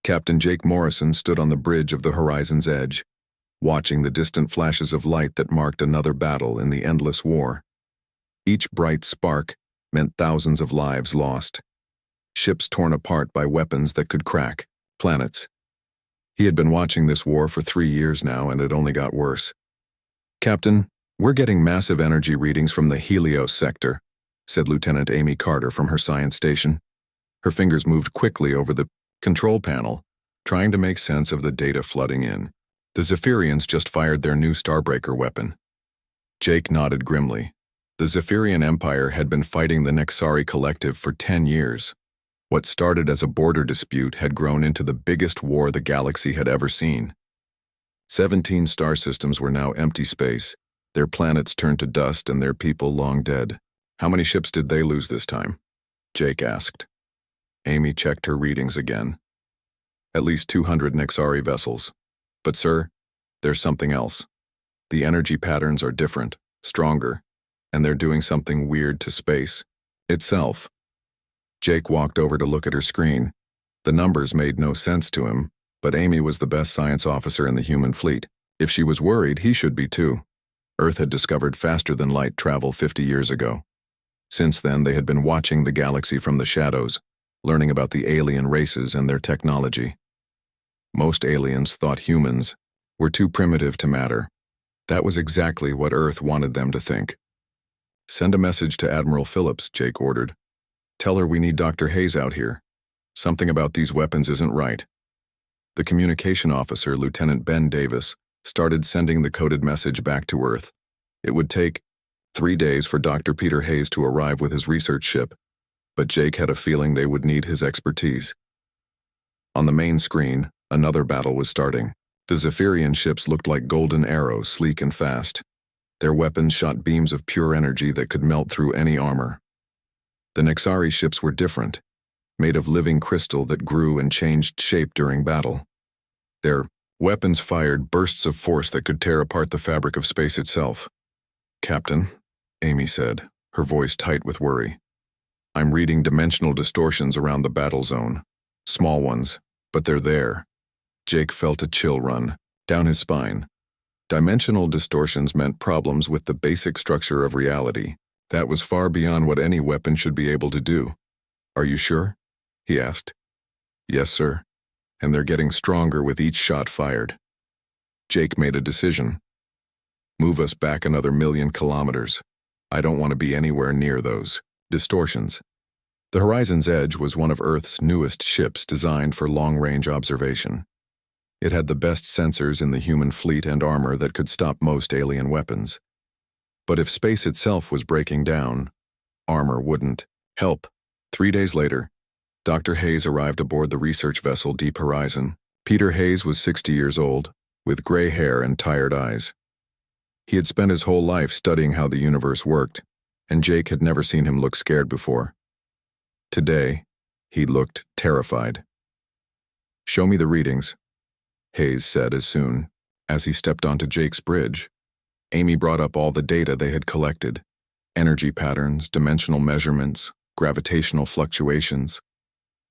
Captain Jake Morrison stood on the bridge of the horizon's edge, watching the distant flashes of light that marked another battle in the endless war. Each bright spark meant thousands of lives lost, ships torn apart by weapons that could crack planets. He had been watching this war for 3 years now, and it only got worse. "Captain, we're getting massive energy readings from the Helios sector," said Lieutenant Amy Carter from her science station. Her fingers moved quickly over the control panel, trying to make sense of the data flooding in. The Zephyrians just fired their new Starbreaker weapon. Jake nodded grimly. The Zephyrian Empire had been fighting the Nexari Collective for 10 years. What started as a border dispute had grown into the biggest war the galaxy had ever seen. 17 star systems were now empty space, their planets turned to dust and their people long dead. "How many ships did they lose this time?" Jake asked. Amy checked her readings again. "At least 200 Nexari vessels. But sir, there's something else. The energy patterns are different, stronger, and they're doing something weird to space itself." Jake walked over to look at her screen. The numbers made no sense to him, but Amy was the best science officer in the human fleet. If she was worried, he should be too. Earth had discovered faster-than-light travel 50 years ago. Since then, they had been watching the galaxy from the shadows, learning about the alien races and their technology. Most aliens thought humans were too primitive to matter. That was exactly what Earth wanted them to think. "Send a message to Admiral Phillips," Jake ordered. "Tell her we need Dr. Hayes out here. Something about these weapons isn't right." The communication officer, Lieutenant Ben Davis, started sending the coded message back to Earth. It would take 3 days for Dr. Peter Hayes to arrive with his research ship, but Jake had a feeling they would need his expertise. On the main screen, another battle was starting. The Zephyrian ships looked like golden arrows, sleek and fast. Their weapons shot beams of pure energy that could melt through any armor. The Nexari ships were different, made of living crystal that grew and changed shape during battle. Their weapons fired bursts of force that could tear apart the fabric of space itself. "Captain," Amy said, her voice tight with worry. "I'm reading dimensional distortions around the battle zone. Small ones, but they're there." Jake felt a chill run down his spine. Dimensional distortions meant problems with the basic structure of reality. That was far beyond what any weapon should be able to do. "Are you sure?" he asked. "Yes, sir. And they're getting stronger with each shot fired." Jake made a decision. "Move us back another 1,000,000 kilometers. I don't want to be anywhere near those distortions." The Horizon's Edge was one of Earth's newest ships designed for long-range observation. It had the best sensors in the human fleet and armor that could stop most alien weapons. But if space itself was breaking down, armor wouldn't help. 3 days later, Dr. Hayes arrived aboard the research vessel Deep Horizon. Peter Hayes was 60 years old, with gray hair and tired eyes. He had spent his whole life studying how the universe worked, and Jake had never seen him look scared before. Today, he looked terrified. "Show me the readings," Hayes said as soon as he stepped onto Jake's bridge. Amy brought up all the data they had collected: energy patterns, dimensional measurements, gravitational fluctuations.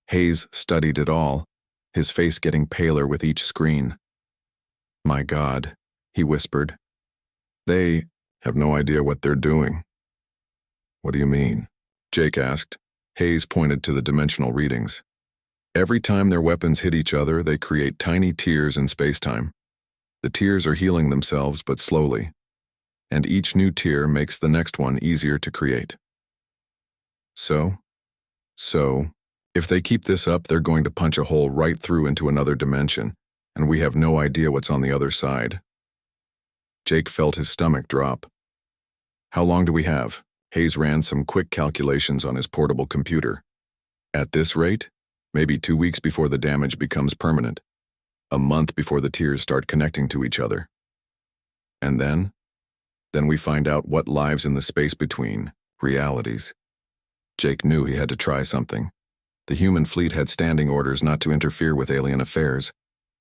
Hayes studied it all, his face getting paler with each screen. "My God," he whispered. "They have no idea what they're doing." "What do you mean?" Jake asked. Hayes pointed to the dimensional readings. "Every time their weapons hit each other, they create tiny tears in spacetime. The tears are healing themselves, but slowly, and each new tear makes the next one easier to create. So, if they keep this up, they're going to punch a hole right through into another dimension, and we have no idea what's on the other side." Jake felt his stomach drop. "How long do we have?" Hayes ran some quick calculations on his portable computer. "At this rate, maybe 2 weeks before the damage becomes permanent. A month before the tears start connecting to each other. And then we find out what lives in the space between realities." Jake knew he had to try something. The human fleet had standing orders not to interfere with alien affairs,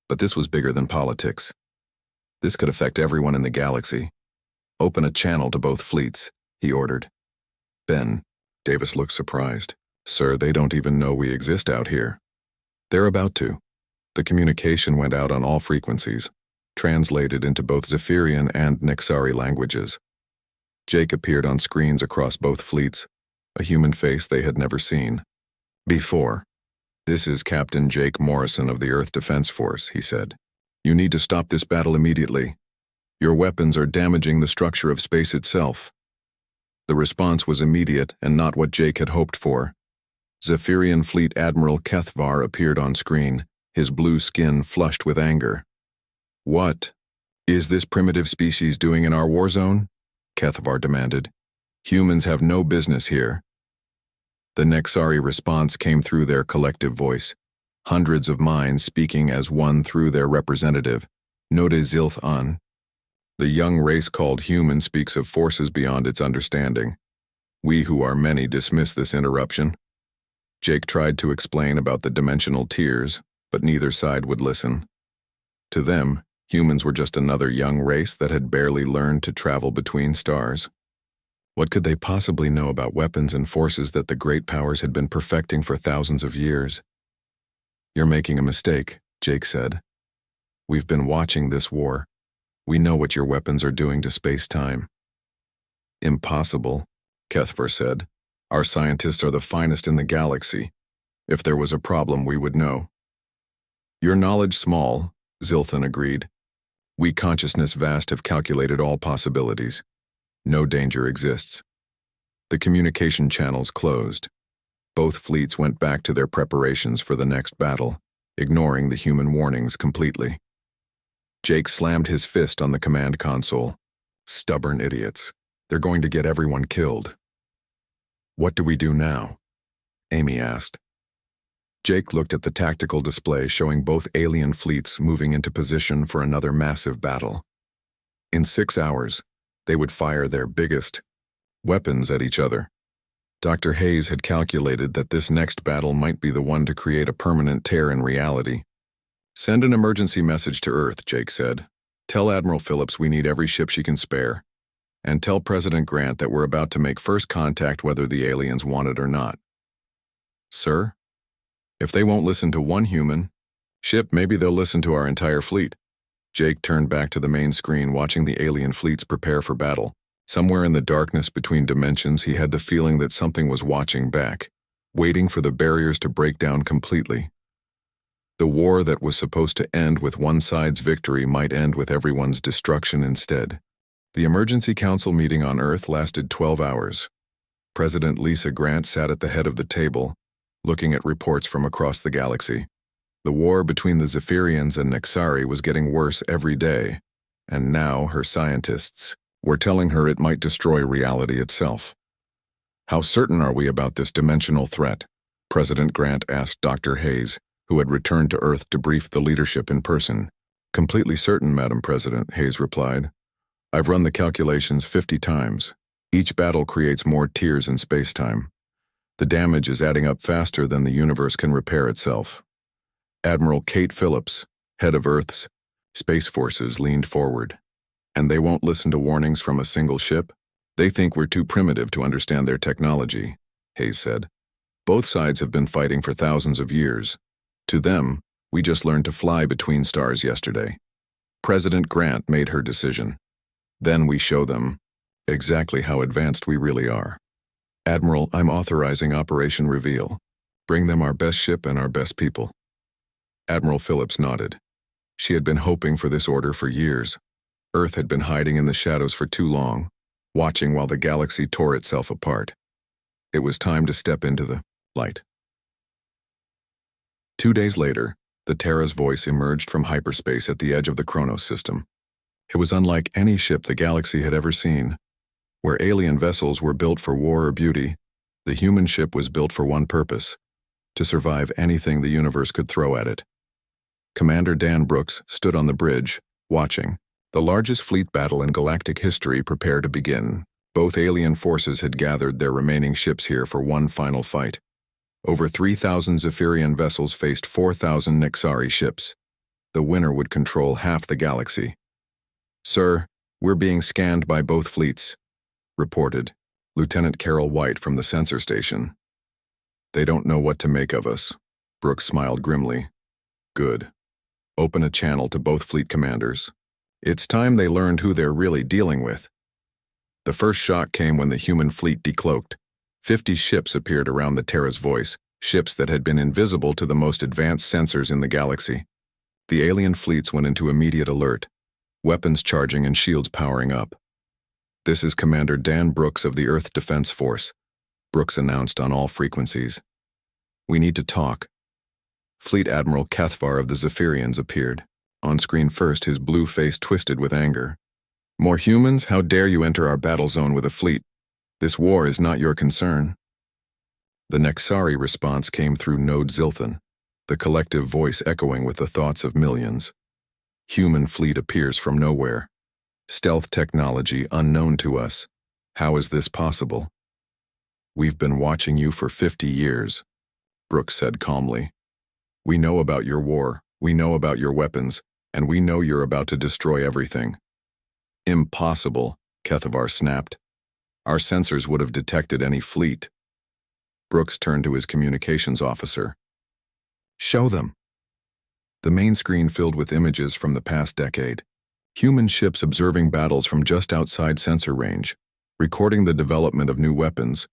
but this was bigger than politics. This could affect everyone in the galaxy. "Open a channel to both fleets," he ordered. "Ben," Davis looked surprised. "Sir, they don't even know we exist out here." "They're about to. The communication went out on all frequencies, translated into both Zephyrian and Nexari languages. Jake appeared on screens across both fleets, a human face they had never seen before. "This is Captain Jake Morrison of the Earth Defense Force," he said. "You need to stop this battle immediately. Your weapons are damaging the structure of space itself." The response was immediate and not what Jake had hoped for. Zephyrian Fleet Admiral Kethvar appeared on screen, his blue skin flushed with anger. "What is this primitive species doing in our war zone?" Kethvar demanded. "Humans have no business here." The Nexari response came through their collective voice, hundreds of minds speaking as one through their representative, Node Zilth An. "The young race called human speaks of forces beyond its understanding. We who are many dismiss this interruption." Jake tried to explain about the dimensional tiers, but neither side would listen. To them, humans were just another young race that had barely learned to travel between stars. What could they possibly know about weapons and forces that the great powers had been perfecting for thousands of years? "You're making a mistake," Jake said. "We've been watching this war. We know what your weapons are doing to space-time." "Impossible," Kethvar said. "Our scientists are the finest in the galaxy. If there was a problem, we would know." "Your knowledge small," Zilthan agreed. "We consciousness vast have calculated all possibilities. No danger exists." The communication channels closed. Both fleets went back to their preparations for the next battle, ignoring the human warnings completely. Jake slammed his fist on the command console. "Stubborn idiots. They're going to get everyone killed." "What do we do now?" Amy asked. Jake looked at the tactical display showing both alien fleets moving into position for another massive battle. In 6 hours, they would fire their biggest weapons at each other. Dr. Hayes had calculated that this next battle might be the one to create a permanent tear in reality. "Send an emergency message to Earth," Jake said. "Tell Admiral Phillips we need every ship she can spare. And tell President Grant that we're about to make first contact whether the aliens want it or not." "Sir? If they won't listen to one human ship, maybe they'll listen to our entire fleet." Jake turned back to the main screen, watching the alien fleets prepare for battle. Somewhere in the darkness between dimensions, he had the feeling that something was watching back, waiting for the barriers to break down completely. The war that was supposed to end with one side's victory might end with everyone's destruction instead. The emergency council meeting on Earth lasted 12 hours. President Lisa Grant sat at the head of the table, looking at reports from across the galaxy. The war between the Zephyrians and Nexari was getting worse every day, and now her scientists were telling her it might destroy reality itself. "How certain are we about this dimensional threat?" President Grant asked Dr. Hayes, who had returned to Earth to brief the leadership in person. "Completely certain, Madam President," Hayes replied. "I've run the calculations 50 times. Each battle creates more tiers in space-time. The damage is adding up faster than the universe can repair itself." Admiral Kate Phillips, head of Earth's Space Forces, leaned forward. "And they won't listen to warnings from a single ship? They think we're too primitive to understand their technology," Hayes said. "Both sides have been fighting for thousands of years. To them, we just learned to fly between stars yesterday." President Grant made her decision. "Then we show them exactly how advanced we really are. Admiral, I'm authorizing Operation Reveal. Bring them our best ship and our best people." Admiral Phillips nodded. She had been hoping for this order for years. Earth had been hiding in the shadows for too long, watching while the galaxy tore itself apart. It was time to step into the light. 2 days later, the Terra's voice emerged from hyperspace at the edge of the Chronos system. It was unlike any ship the galaxy had ever seen. Where alien vessels were built for war or beauty, the human ship was built for one purpose: to survive anything the universe could throw at it. Commander Dan Brooks stood on the bridge, watching. The largest fleet battle in galactic history prepared to begin. Both alien forces had gathered their remaining ships here for one final fight. Over 3,000 Zephyrian vessels faced 4,000 Nexari ships. The winner would control half the galaxy. "Sir, we're being scanned by both fleets," reported Lieutenant Carol White from the sensor station. "They don't know what to make of us." Brooks smiled grimly. "Good. open a channel to both fleet commanders. It's time they learned who they're really dealing with. The first shock came when the human fleet decloaked. 50 ships appeared around the Terra's voice, ships that had been invisible to the most advanced sensors in the galaxy. The alien fleets went into immediate alert, weapons charging and shields powering up. "This is Commander Dan Brooks of the Earth Defense Force," Brooks announced on all frequencies. "We need to talk." Fleet Admiral Cathvar of the Zephyrians appeared. On screen first, his blue face twisted with anger. "More humans? How dare you enter our battle zone with a fleet? This war is not your concern." The Nexari response came through Node Zilthan, the collective voice echoing with the thoughts of millions. "Human fleet appears from nowhere. Stealth technology unknown to us. How is this possible?" "We've been watching you for 50 years, Brooks said calmly. "We know about your war, we know about your weapons, and we know you're about to destroy everything." "Impossible," Kethavar snapped. "Our sensors would have detected any fleet." Brooks turned to his communications officer. "Show them." The main screen filled with images from the past decade. Human ships observing battles from just outside sensor range, recording the development of new weapons,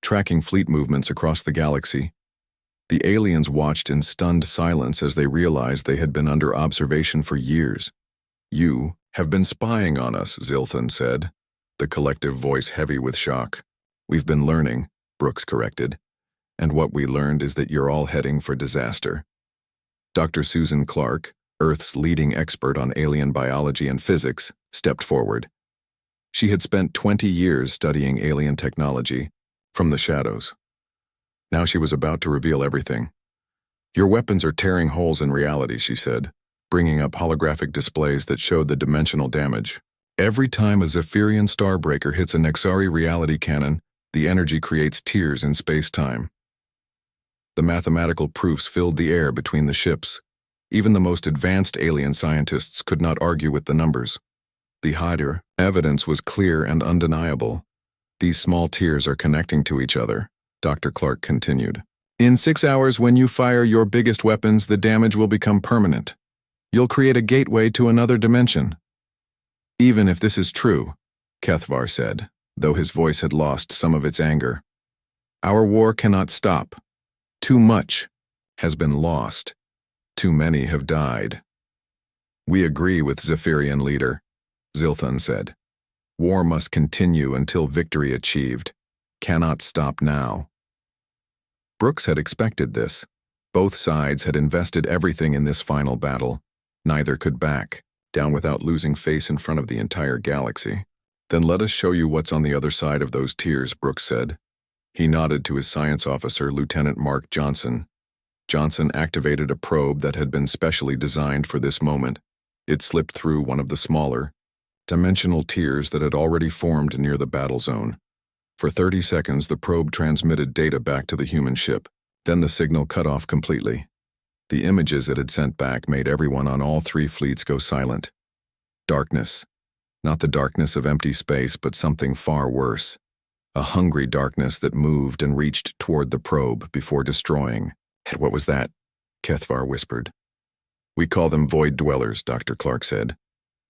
tracking fleet movements across the galaxy. The aliens watched in stunned silence as they realized they had been under observation for years. "You have been spying on us," Zilthan said, the collective voice heavy with shock. "We've been learning," Brooks corrected, "and what we learned is that you're all heading for disaster." Dr. Susan Clark, Earth's leading expert on alien biology and physics, stepped forward. She had spent 20 years studying alien technology from the shadows. Now she was about to reveal everything. "Your weapons are tearing holes in reality," she said, bringing up holographic displays that showed the dimensional damage. "Every time a Zephyrian starbreaker hits a Nexari reality cannon, the energy creates tears in space-time." The mathematical proofs filled the air between the ships. Even the most advanced alien scientists could not argue with the numbers. The higher evidence was clear and undeniable. "These small tears are connecting to each other," Dr. Clark continued. "In 6 hours, when you fire your biggest weapons, the damage will become permanent. You'll create a gateway to another dimension." "Even if this is true," Kethvar said, though his voice had lost some of its anger, "our war cannot stop. Too much has been lost. Too many have died." "We agree with Zephyrian leader," Zilthan said. "War must continue until victory achieved. Cannot stop now." Brooks had expected this. Both sides had invested everything in this final battle. Neither could back down without losing face in front of the entire galaxy. "Then let us show you what's on the other side of those tears," Brooks said. He nodded to his science officer, Lieutenant Mark Johnson. Johnson activated a probe that had been specially designed for this moment. It slipped through one of the smaller, dimensional tiers that had already formed near the battle zone. For 30 seconds, the probe transmitted data back to the human ship. Then the signal cut off completely. The images it had sent back made everyone on all 3 fleets go silent. Darkness. Not the darkness of empty space, but something far worse. A hungry darkness that moved and reached toward the probe before destroying. "And what was that?" Kethvar whispered. "We call them void dwellers," Dr. Clark said.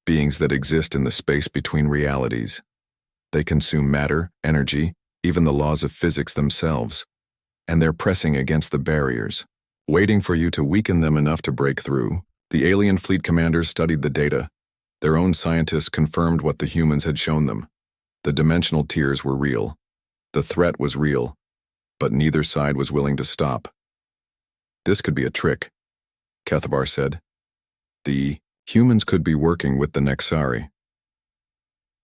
"Beings that exist in the space between realities. They consume matter, energy, even the laws of physics themselves. And they're pressing against the barriers, waiting for you to weaken them enough to break through." The alien fleet commanders studied the data. Their own scientists confirmed what the humans had shown them. The dimensional tiers were real. The threat was real. But neither side was willing to stop. "This could be a trick," Kethavar said. "The humans could be working with the Nexari."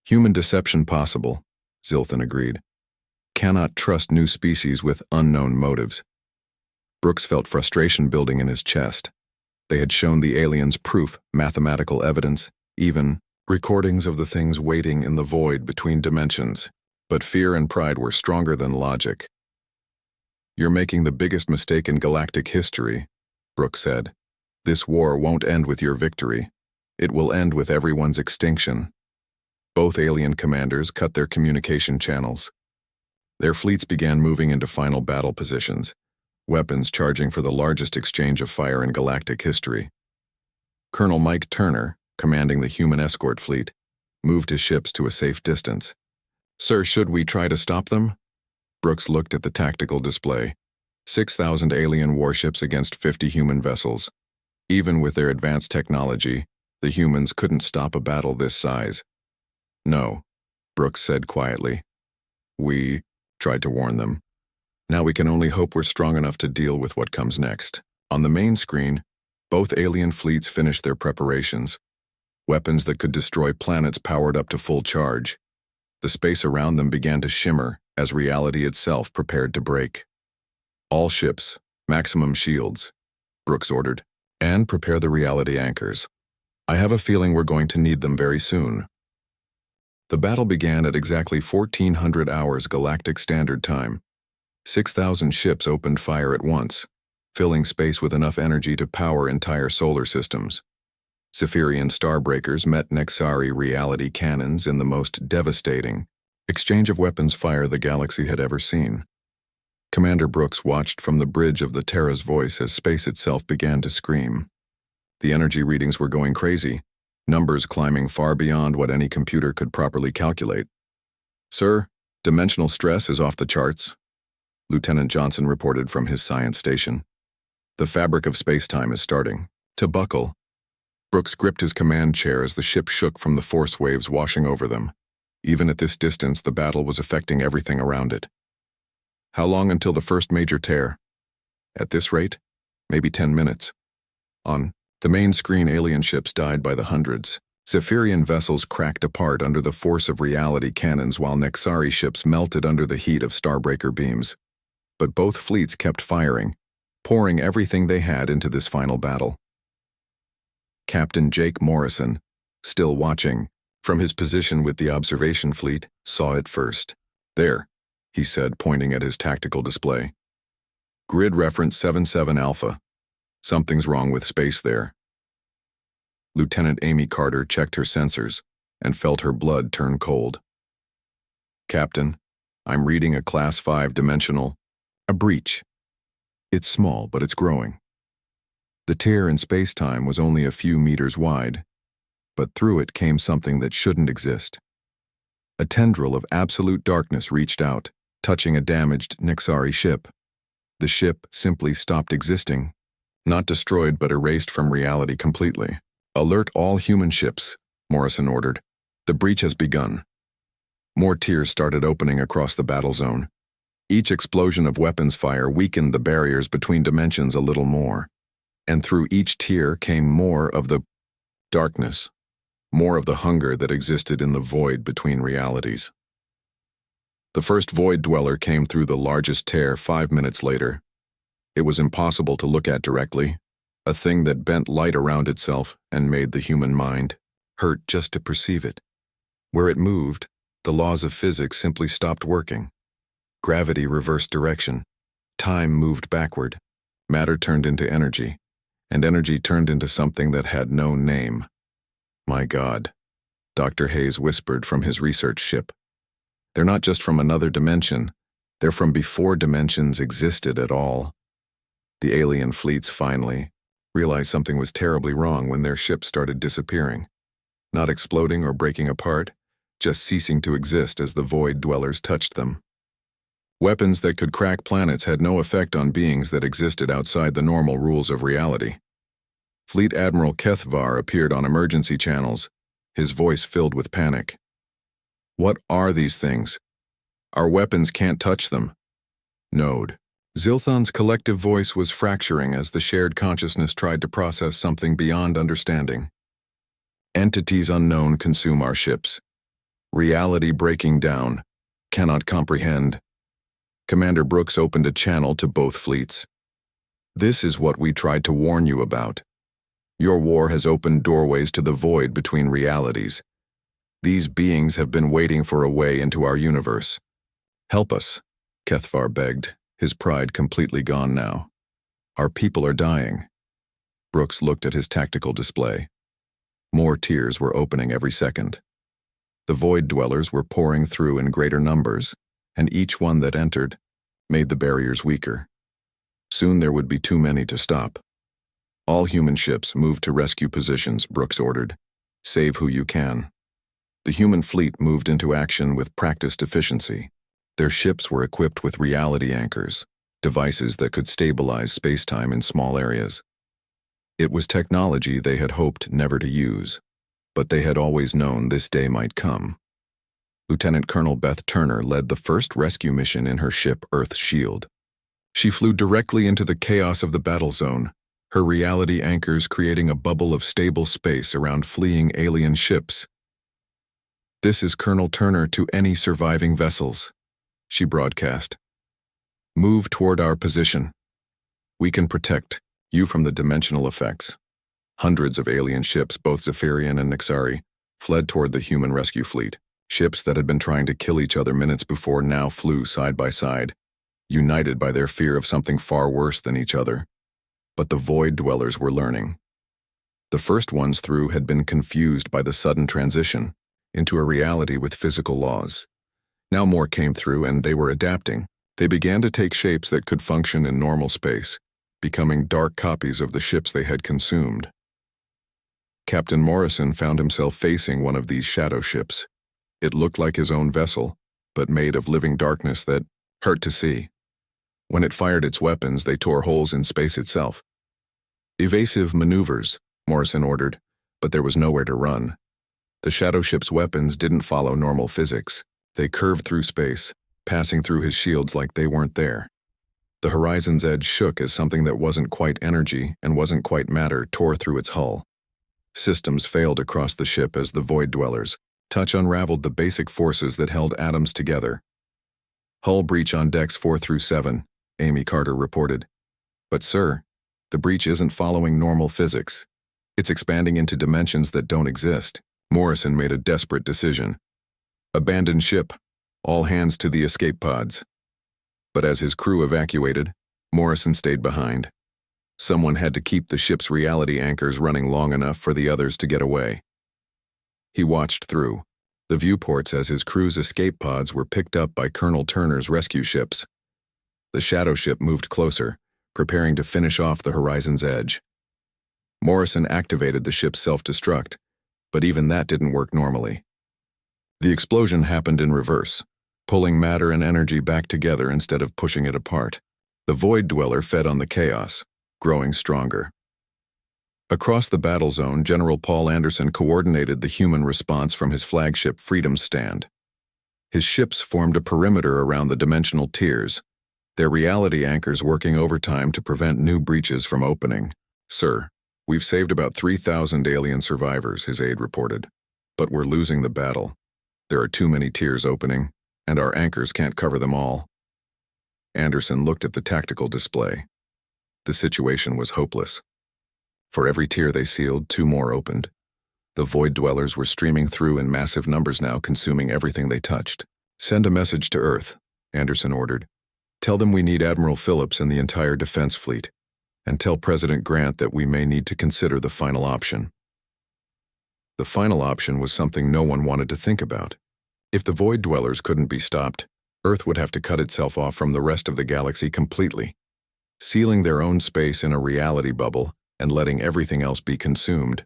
"Human deception possible," Zilthan agreed. "Cannot trust new species with unknown motives." Brooks felt frustration building in his chest. They had shown the aliens proof, mathematical evidence, even recordings of the things waiting in the void between dimensions. But fear and pride were stronger than logic. "You're making the biggest mistake in galactic history," Brooks said. "This war won't end with your victory. It will end with everyone's extinction." Both alien commanders cut their communication channels. Their fleets began moving into final battle positions, weapons charging for the largest exchange of fire in galactic history. Colonel Mike Turner, commanding the human escort fleet, moved his ships to a safe distance. "Sir, should we try to stop them?" Brooks looked at the tactical display. 6,000 alien warships against 50 human vessels. Even with their advanced technology, the humans couldn't stop a battle this size. "No," Brooks said quietly. "We tried to warn them. Now we can only hope we're strong enough to deal with what comes next." On the main screen, both alien fleets finished their preparations. Weapons that could destroy planets powered up to full charge. The space around them began to shimmer as reality itself prepared to break. "All ships, maximum shields," Brooks ordered, "and prepare the reality anchors. I have a feeling we're going to need them very soon." The battle began at exactly 1400 hours Galactic Standard Time. 6,000 ships opened fire at once, filling space with enough energy to power entire solar systems. Zephyrian starbreakers met Nexari reality cannons in the most devastating exchange of weapons fire the galaxy had ever seen. Commander Brooks watched from the bridge of the Terra's voice as space itself began to scream. The energy readings were going crazy, numbers climbing far beyond what any computer could properly calculate. "Sir, dimensional stress is off the charts," Lieutenant Johnson reported from his science station. "The fabric of space-time is starting to buckle." Brooks gripped his command chair as the ship shook from the force waves washing over them. Even at this distance, the battle was affecting everything around it. "How long until the first major tear?" "At this rate, maybe 10 minutes. On the main screen, alien ships died by the hundreds. Zephyrian vessels cracked apart under the force of reality cannons while Nexari ships melted under the heat of starbreaker beams. But both fleets kept firing, pouring everything they had into this final battle. Captain Jake Morrison, still watching, from his position with the observation fleet, saw it first. "There," he said, pointing at his tactical display. "Grid reference 77 Alpha. Something's wrong with space there." Lieutenant Amy Carter checked her sensors and felt her blood turn cold. "Captain, I'm reading a Class 5 dimensional, a breach. It's small, but it's growing. The tear in space-time was only a few meters wide, but through it came something that shouldn't exist. A tendril of absolute darkness reached out, touching a damaged Nexari ship. The ship simply stopped existing, not destroyed but erased from reality completely. "Alert all human ships," Morrison ordered. "The breach has begun." More tiers started opening across the battle zone. Each explosion of weapons fire weakened the barriers between dimensions a little more, and through each tier came more of the darkness, more of the hunger that existed in the void between realities. The first void dweller came through the largest tear 5 minutes later. It was impossible to look at directly, a thing that bent light around itself and made the human mind hurt just to perceive it. Where it moved, the laws of physics simply stopped working. Gravity reversed direction. Time moved backward. Matter turned into energy, and energy turned into something that had no name. "My God," Dr. Hayes whispered from his research ship. "They're not just from another dimension, they're from before dimensions existed at all." The alien fleets finally realized something was terribly wrong when their ships started disappearing. Not exploding or breaking apart, just ceasing to exist as the void dwellers touched them. Weapons that could crack planets had no effect on beings that existed outside the normal rules of reality. Fleet Admiral Kethvar appeared on emergency channels, his voice filled with panic. "What are these things? Our weapons can't touch them." Node. Zilthon's collective voice was fracturing as the shared consciousness tried to process something beyond understanding. "Entities unknown consume our ships. Reality breaking down. Cannot comprehend." Commander Brooks opened a channel to both fleets. "This is what we tried to warn you about. Your war has opened doorways to the void between realities. These beings have been waiting for a way into our universe. Help us," Kethvar begged, his pride completely gone now. "Our people are dying." Brooks looked at his tactical display. More tiers were opening every second. The void dwellers were pouring through in greater numbers, and each one that entered made the barriers weaker. Soon there would be too many to stop. All human ships move to rescue positions, Brooks ordered. Save who you can. The human fleet moved into action with practiced efficiency. Their ships were equipped with reality anchors, devices that could stabilize space-time in small areas. It was technology they had hoped never to use, but they had always known this day might come. Lieutenant Colonel Beth Turner led the first rescue mission in her ship Earth Shield. She flew directly into the chaos of the battle zone, her reality anchors creating a bubble of stable space around fleeing alien ships. "This is Colonel Turner to any surviving vessels," she broadcast. "Move toward our position. We can protect you from the dimensional effects." Hundreds of alien ships, both Zephyrian and Nixari, fled toward the human rescue fleet. Ships that had been trying to kill each other minutes before now flew side by side, united by their fear of something far worse than each other. But the Void Dwellers were learning. The first ones through had been confused by the sudden transition into a reality with physical laws. Now more came through and they were adapting. They began to take shapes that could function in normal space, becoming dark copies of the ships they had consumed. Captain Morrison found himself facing one of these shadow ships. It looked like his own vessel, but made of living darkness that hurt to see. When it fired its weapons, they tore holes in space itself. "Evasive maneuvers," Morrison ordered, but there was nowhere to run. The shadow ship's weapons didn't follow normal physics. They curved through space, passing through his shields like they weren't there. The horizon's edge shook as something that wasn't quite energy and wasn't quite matter tore through its hull. Systems failed across the ship as the Void Dwellers' touch unraveled the basic forces that held atoms together. "Hull breach on decks 4 through 7, Amy Carter reported. "But sir, the breach isn't following normal physics. It's expanding into dimensions that don't exist." Morrison made a desperate decision. "Abandon ship. All hands to the escape pods." But as his crew evacuated, Morrison stayed behind. Someone had to keep the ship's reality anchors running long enough for the others to get away. He watched through the viewports as his crew's escape pods were picked up by Colonel Turner's rescue ships. The shadow ship moved closer, preparing to finish off the horizon's edge. Morrison activated the ship's self-destruct, but even that didn't work normally. The explosion happened in reverse, pulling matter and energy back together instead of pushing it apart. The Void Dweller fed on the chaos, growing stronger. Across the battle zone, General Paul Anderson coordinated the human response from his flagship Freedom Stand. His ships formed a perimeter around the dimensional tiers, their reality anchors working overtime to prevent new breaches from opening. "Sir, we've saved about 3,000 alien survivors," his aide reported. "But we're losing the battle. There are too many tiers opening, and our anchors can't cover them all." Anderson looked at the tactical display. The situation was hopeless. For every tier they sealed, 2 more opened. The Void Dwellers were streaming through in massive numbers now, consuming everything they touched. "Send a message to Earth," Anderson ordered. "Tell them we need Admiral Phillips and the entire defense fleet, and tell President Grant that we may need to consider the final option." The final option was something no one wanted to think about. If the Void Dwellers couldn't be stopped, Earth would have to cut itself off from the rest of the galaxy completely, sealing their own space in a reality bubble and letting everything else be consumed.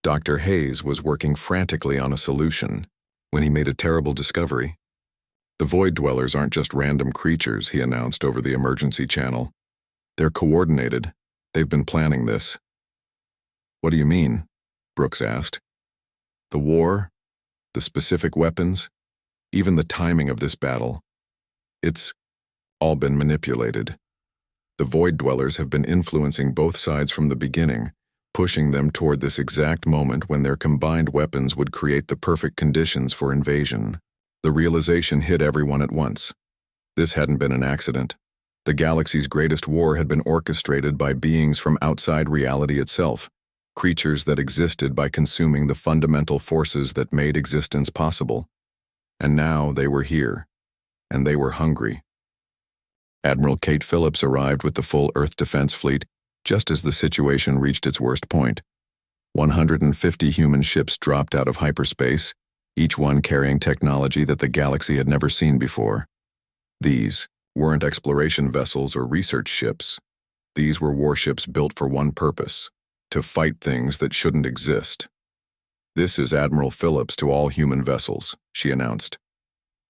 Dr. Hayes was working frantically on a solution when he made a terrible discovery. "The Void Dwellers aren't just random creatures," he announced over the emergency channel. "They're coordinated. They've been planning this." "What do you mean?" Brooks asked. "The war, the specific weapons, even the timing of this battle. It's all been manipulated. The Void Dwellers have been influencing both sides from the beginning, pushing them toward this exact moment when their combined weapons would create the perfect conditions for invasion." The realization hit everyone at once. This hadn't been an accident. The galaxy's greatest war had been orchestrated by beings from outside reality itself, creatures that existed by consuming the fundamental forces that made existence possible. And now they were here, and they were hungry. Admiral Kate Phillips arrived with the full Earth Defense Fleet just as the situation reached its worst point. 150 human ships dropped out of hyperspace, each one carrying technology that the galaxy had never seen before. These weren't exploration vessels or research ships. These were warships built for one purpose: to fight things that shouldn't exist. "This is Admiral Phillips to all human vessels," she announced.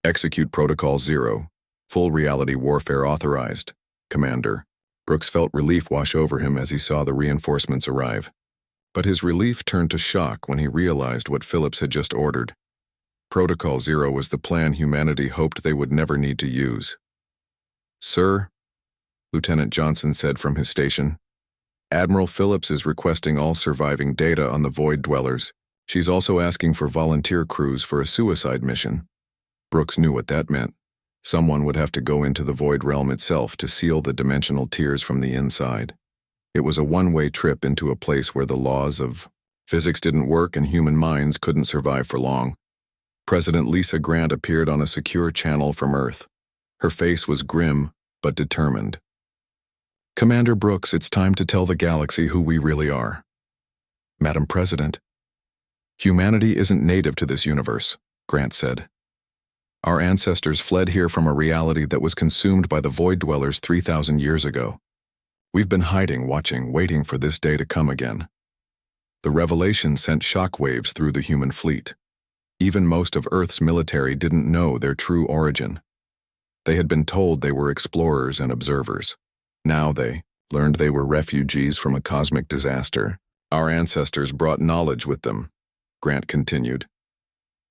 "Execute Protocol 0. Full reality warfare authorized, Commander." Brooks felt relief wash over him as he saw the reinforcements arrive. But his relief turned to shock when he realized what Phillips had just ordered. Protocol 0 was the plan humanity hoped they would never need to use. "Sir," Lieutenant Johnson said from his station, "Admiral Phillips is requesting all surviving data on the Void Dwellers. She's also asking for volunteer crews for a suicide mission." Brooks knew what that meant. Someone would have to go into the Void Realm itself to seal the dimensional tiers from the inside. It was a one-way trip into a place where the laws of physics didn't work and human minds couldn't survive for long. President Lisa Grant appeared on a secure channel from Earth. Her face was grim, but determined. "Commander Brooks, it's time to tell the galaxy who we really are." "Madam President, humanity isn't native to this universe," Grant said. "Our ancestors fled here from a reality that was consumed by the Void Dwellers 3,000 years ago. We've been hiding, watching, waiting for this day to come again." The revelation sent shockwaves through the human fleet. Even most of Earth's military didn't know their true origin. They had been told they were explorers and observers. Now they learned they were refugees from a cosmic disaster. "Our ancestors brought knowledge with them," Grant continued.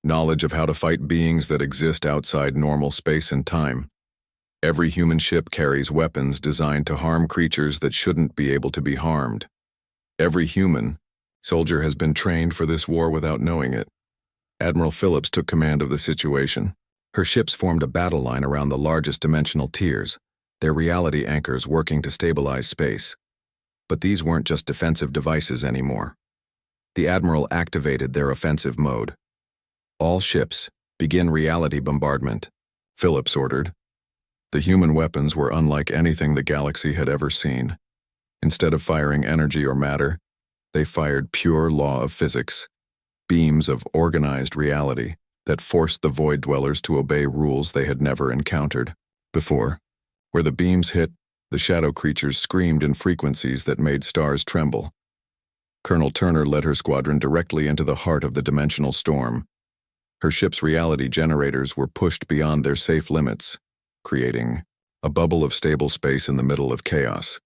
"Knowledge of how to fight beings that exist outside normal space and time. Every human ship carries weapons designed to harm creatures that shouldn't be able to be harmed. Every human soldier has been trained for this war without knowing it." Admiral Phillips took command of the situation. Her ships formed a battle line around the largest dimensional tiers, their reality anchors working to stabilize space. But these weren't just defensive devices anymore. The Admiral activated their offensive mode. "All ships, begin reality bombardment," Phillips ordered. The human weapons were unlike anything the galaxy had ever seen. Instead of firing energy or matter, they fired pure law of physics, beams of organized reality that forced the Void Dwellers to obey rules they had never encountered before. Where the beams hit, the shadow creatures screamed in frequencies that made stars tremble. Colonel Turner led her squadron directly into the heart of the dimensional storm. Her ship's reality generators were pushed beyond their safe limits, creating a bubble of stable space in the middle of chaos.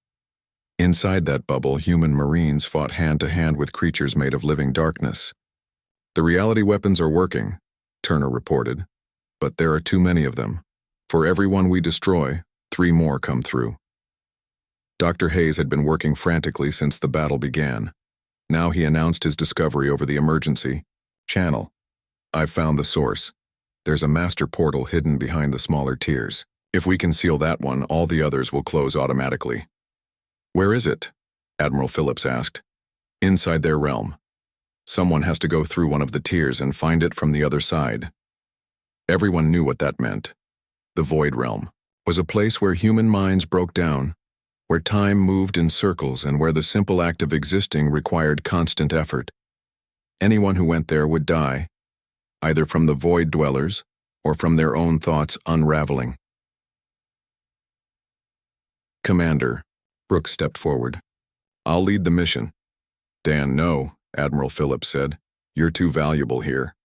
Inside that bubble, human marines fought hand-to-hand with creatures made of living darkness. "The reality weapons are working," Turner reported, "but there are too many of them. For every one we destroy, 3 more come through." Dr. Hayes had been working frantically since the battle began. Now he announced his discovery over the emergency channel. "I've found the source. There's a master portal hidden behind the smaller tiers. If we can seal that one, all the others will close automatically." "Where is it?" Admiral Phillips asked. "Inside their realm. Someone has to go through one of the tiers and find it from the other side." Everyone knew what that meant. The Void Realm was a place where human minds broke down, where time moved in circles, and where the simple act of existing required constant effort. Anyone who went there would die, either from the Void Dwellers or from their own thoughts unraveling. "Commander," Brooks stepped forward. "I'll lead the mission." "Dan, no," Admiral Phillips said. "You're too valuable here."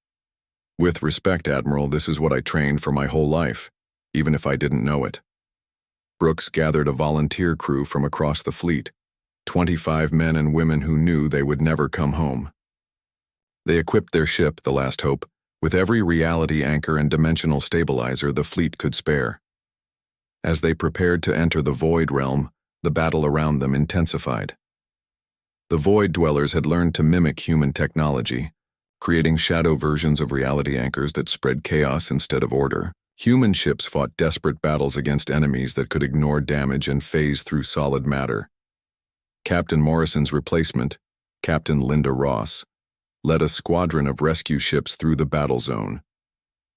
"With respect, Admiral, this is what I trained for my whole life, even if I didn't know it." Brooks gathered a volunteer crew from across the fleet, 25 men and women who knew they would never come home. They equipped their ship, the Last Hope, with every reality anchor and dimensional stabilizer the fleet could spare. As they prepared to enter the Void Realm, the battle around them intensified. The Void Dwellers had learned to mimic human technology, creating shadow versions of reality anchors that spread chaos instead of order. Human ships fought desperate battles against enemies that could ignore damage and phase through solid matter. Captain Morrison's replacement, Captain Linda Ross, led a squadron of rescue ships through the battle zone.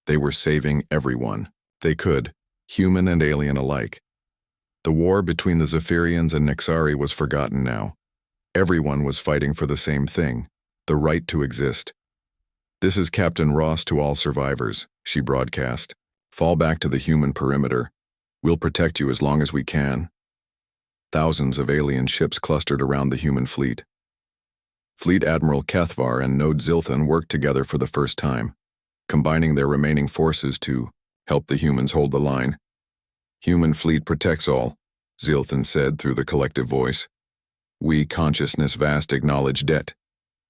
They were saving everyone they could, human and alien alike. The war between the Zephyrians and Nexari was forgotten now. Everyone was fighting for the same thing, the right to exist. "This is Captain Ross to all survivors," she broadcast. "Fall back to the human perimeter. We'll protect you as long as we can." Thousands of alien ships clustered around the human fleet. Fleet Admiral Kethvar and Node Zilthan worked together for the first time, combining their remaining forces to help the humans hold the line. "Human fleet protects all," Zilthan said through the collective voice. "We consciousness vast acknowledge debt.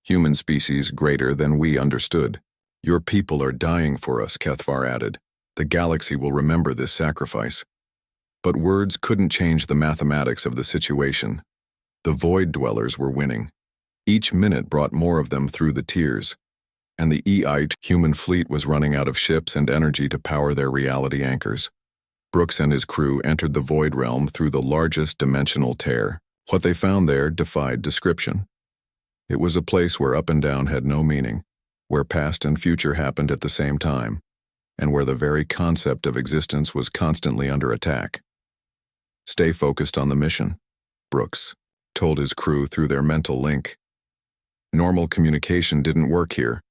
Human species greater than we understood. Your people are dying for us," Kethvar added. "The galaxy will remember this sacrifice." But words couldn't change the mathematics of the situation. The Void Dwellers were winning. Each minute brought more of them through the tiers, and the EIT human fleet was running out of ships and energy to power their reality anchors. Brooks and his crew entered the Void Realm through the largest dimensional tear. What they found there defied description. It was a place where up and down had no meaning, where past and future happened at the same time, and where the very concept of existence was constantly under attack. "Stay focused on the mission," Brooks told his crew through their mental link. Normal communication didn't work here,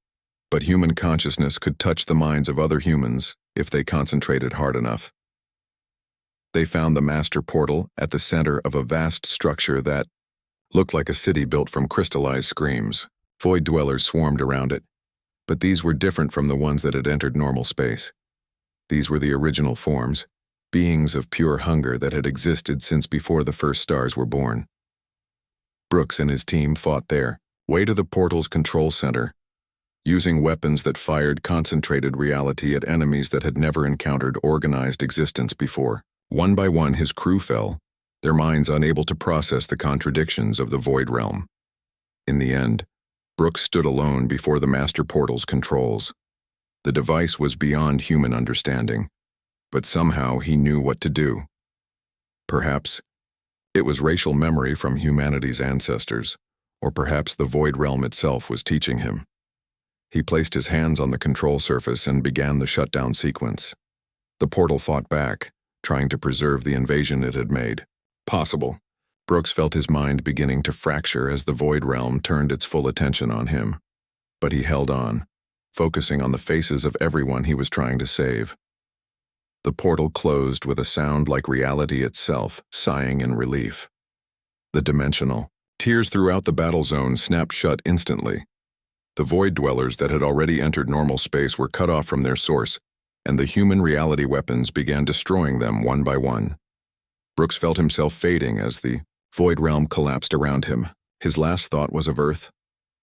but human consciousness could touch the minds of other humans if they concentrated hard enough. They found the master portal at the center of a vast structure that looked like a city built from crystallized screams. Void dwellers swarmed around it, but these were different from the ones that had entered normal space. These were the original forms, beings of pure hunger that had existed since before the first stars were born. Brooks and his team fought their way to the portal's control center, using weapons that fired concentrated reality at enemies that had never encountered organized existence before. One by one, his crew fell, their minds unable to process the contradictions of the Void Realm. In the end, Brooks stood alone before the master portal's controls. The device was beyond human understanding, but somehow he knew what to do. Perhaps it was racial memory from humanity's ancestors, or perhaps the Void Realm itself was teaching him. He placed his hands on the control surface and began the shutdown sequence. The portal fought back, trying to preserve the invasion it had made possible. Brooks felt his mind beginning to fracture as the Void Realm turned its full attention on him. But he held on, focusing on the faces of everyone he was trying to save. The portal closed with a sound like reality itself, sighing in relief. The dimensional tiers throughout the battle zone snapped shut instantly. The Void Dwellers that had already entered normal space were cut off from their source, and the human reality weapons began destroying them one by one. Brooks felt himself fading as the Void Realm collapsed around him. His last thought was of Earth,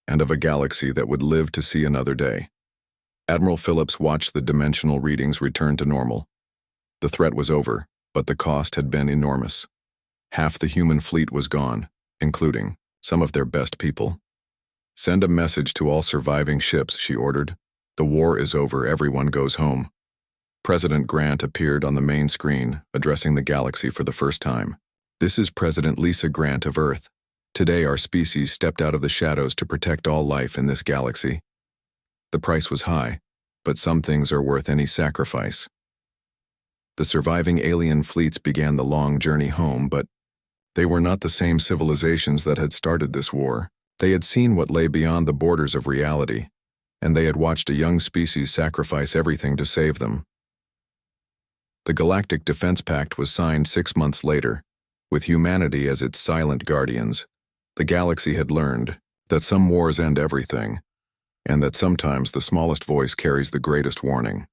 and of a galaxy that would live to see another day. Admiral Phillips watched the dimensional readings return to normal. The threat was over, but the cost had been enormous. Half the human fleet was gone, including some of their best people. "Send a message to all surviving ships," she ordered. "The war is over, everyone goes home." President Grant appeared on the main screen, addressing the galaxy for the first time. "This is President Lisa Grant of Earth. Today our species stepped out of the shadows to protect all life in this galaxy. The price was high, but some things are worth any sacrifice." The surviving alien fleets began the long journey home, but they were not the same civilizations that had started this war. They had seen what lay beyond the borders of reality, and they had watched a young species sacrifice everything to save them. The Galactic Defense Pact was signed 6 months later, with humanity as its silent guardians. The galaxy had learned that some wars end everything, and that sometimes the smallest voice carries the greatest warning.